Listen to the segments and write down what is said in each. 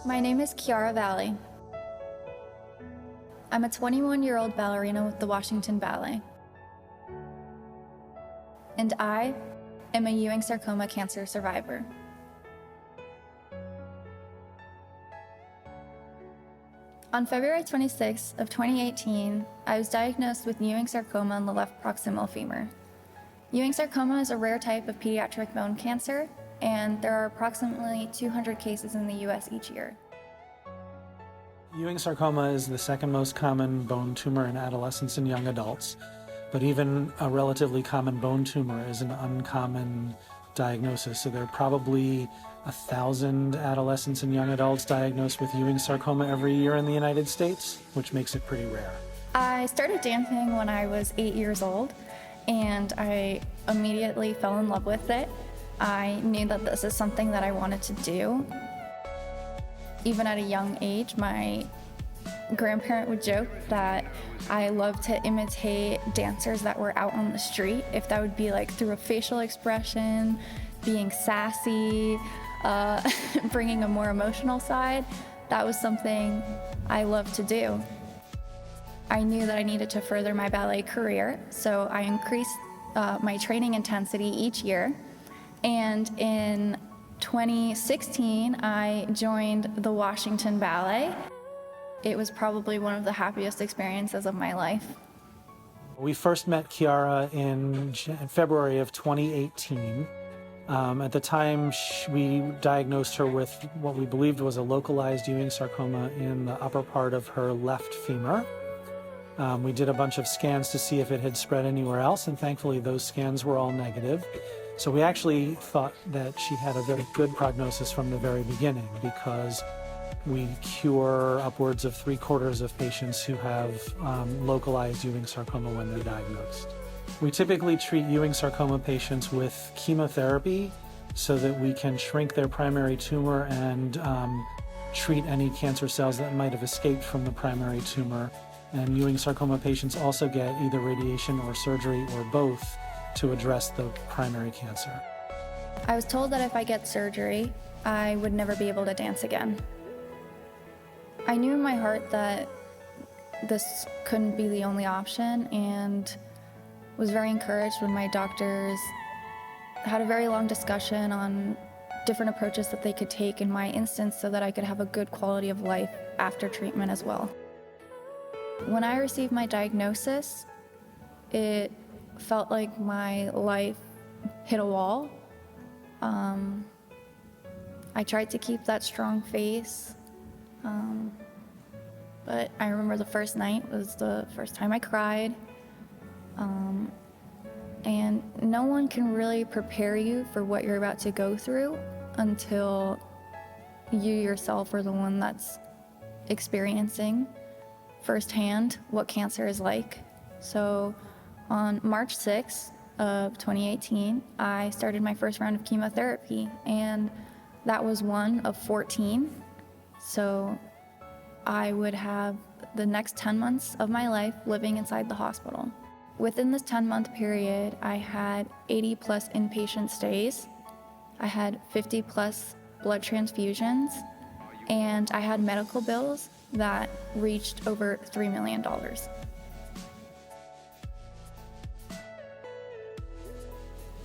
My name is Chiara Valle. I'm a 21-year-old ballerina with the Washington Ballet. And I am a Ewing Sarcoma cancer survivor. On February 26th of 2018, I was diagnosed with Ewing sarcoma in the left proximal femur. Ewing sarcoma is a rare type of pediatric bone cancer, and there are approximately 200 cases in the US each year. Ewing sarcoma is the second most common bone tumor in adolescents and young adults, but even a relatively common bone tumor is an uncommon diagnosis. So there are probably 1,000 adolescents and young adults diagnosed with Ewing sarcoma every year in the United States, which makes it pretty rare. I started dancing when I was 8 years old, and I immediately fell in love with it. I knew that this is something that I wanted to do. Even at a young age, my grandparent would joke that I love to imitate dancers that were out on the street, if that would be like through a facial expression, being sassy, bringing a more emotional side. That was something I loved to do. I knew that I needed to further my ballet career, so I increased my training intensity each year. And in 2016, I joined the Washington Ballet. It was probably one of the happiest experiences of my life. We first met Chiara in February of 2018. At the time, we diagnosed her with what we believed was a localized Ewing sarcoma in the upper part of her left femur. We did a bunch of scans to see if it had spread anywhere else, and thankfully those scans were all negative. So we actually thought that she had a very good prognosis from the very beginning, because we cure upwards of 3/4 of patients who have localized Ewing sarcoma when they're diagnosed. We typically treat Ewing sarcoma patients with chemotherapy so that we can shrink their primary tumor and treat any cancer cells that might have escaped from the primary tumor. And Ewing sarcoma patients also get either radiation or surgery or both to address the primary cancer. I was told that if I get surgery, I would never be able to dance again. I knew in my heart that this couldn't be the only option, and was very encouraged when my doctors had a very long discussion on different approaches that they could take in my instance so that I could have a good quality of life after treatment as well. When I received my diagnosis, it felt like my life hit a wall. I tried to keep that strong face, but I remember the first night was the first time I cried. And no one can really prepare you for what you're about to go through until you yourself are the one that's experiencing firsthand what cancer is like. So on March 6th of 2018, I started my first round of chemotherapy, and that was one of 14. So I would have the next 10 months of my life living inside the hospital. Within this 10-month period, I had 80 plus inpatient stays, I had 50 plus blood transfusions, and I had medical bills that reached over $3 million.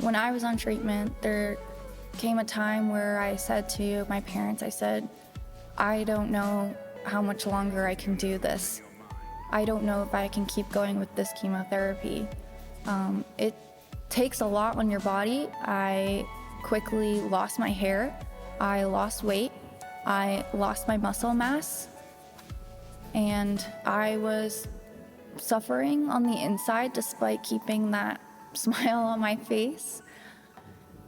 When I was on treatment, there came a time where I said to my parents, I said, I don't know how much longer I can do this. I don't know if I can keep going with this chemotherapy. It takes a lot on your body. I quickly lost my hair. I lost weight. I lost my muscle mass. And I was suffering on the inside despite keeping that smile on my face.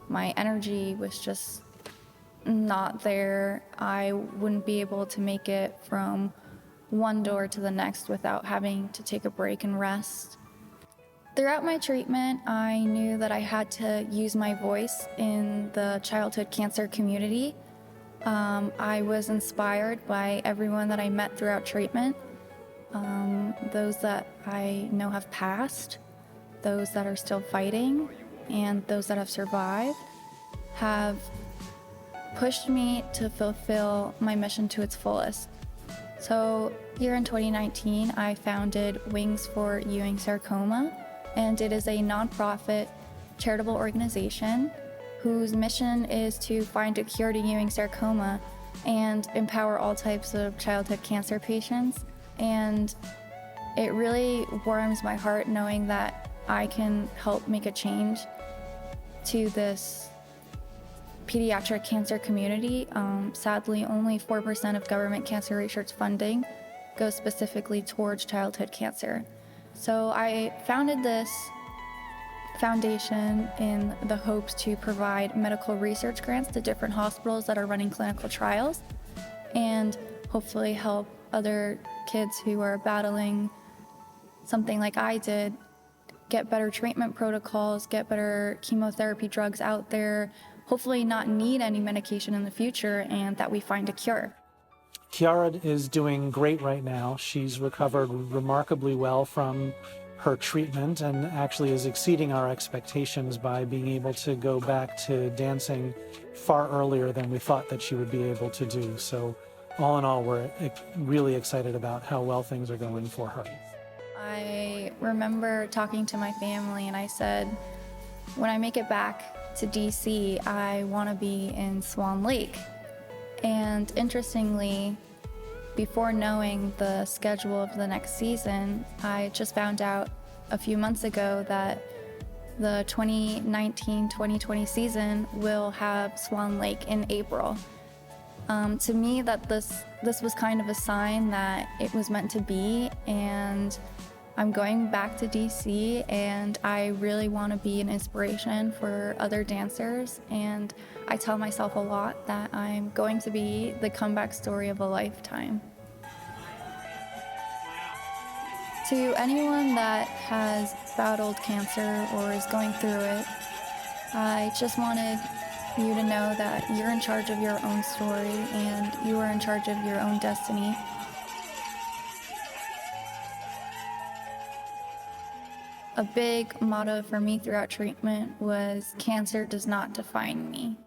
My energy was just not there. I wouldn't be able to make it from one door to the next without having to take a break and rest. Throughout my treatment, I knew that I had to use my voice in the childhood cancer community. I was inspired by everyone that I met throughout treatment, those that I know have passed, those that are still fighting, and those that have survived have pushed me to fulfill my mission to its fullest. So here in 2019, I founded Wings for Ewing Sarcoma, and it is a nonprofit charitable organization whose mission is to find a cure to Ewing sarcoma and empower all types of childhood cancer patients. And it really warms my heart knowing that I can help make a change to this pediatric cancer community. Sadly, only 4% of government cancer research funding goes specifically towards childhood cancer. So I founded this foundation in the hopes to provide medical research grants to different hospitals that are running clinical trials and hopefully help other kids who are battling something like I did get better treatment protocols, get better chemotherapy drugs out there, hopefully not need any medication in the future, and that we find a cure. Chiara is doing great right now. She's recovered remarkably well from her treatment and actually is exceeding our expectations by being able to go back to dancing far earlier than we thought that she would be able to do. So all in all, we're really excited about how well things are going for her. I remember talking to my family and I said, when I make it back to DC, I want to be in Swan Lake. And interestingly, before knowing the schedule of the next season, I just found out a few months ago that the 2019-2020 season will have Swan Lake in April. To me, that this was kind of a sign that it was meant to be, and I'm going back to DC, and I really want to be an inspiration for other dancers, and I tell myself a lot that I'm going to be the comeback story of a lifetime. To anyone that has battled cancer or is going through it, I just wanted you to know that you're in charge of your own story and you are in charge of your own destiny. A big motto for me throughout treatment was, cancer does not define me.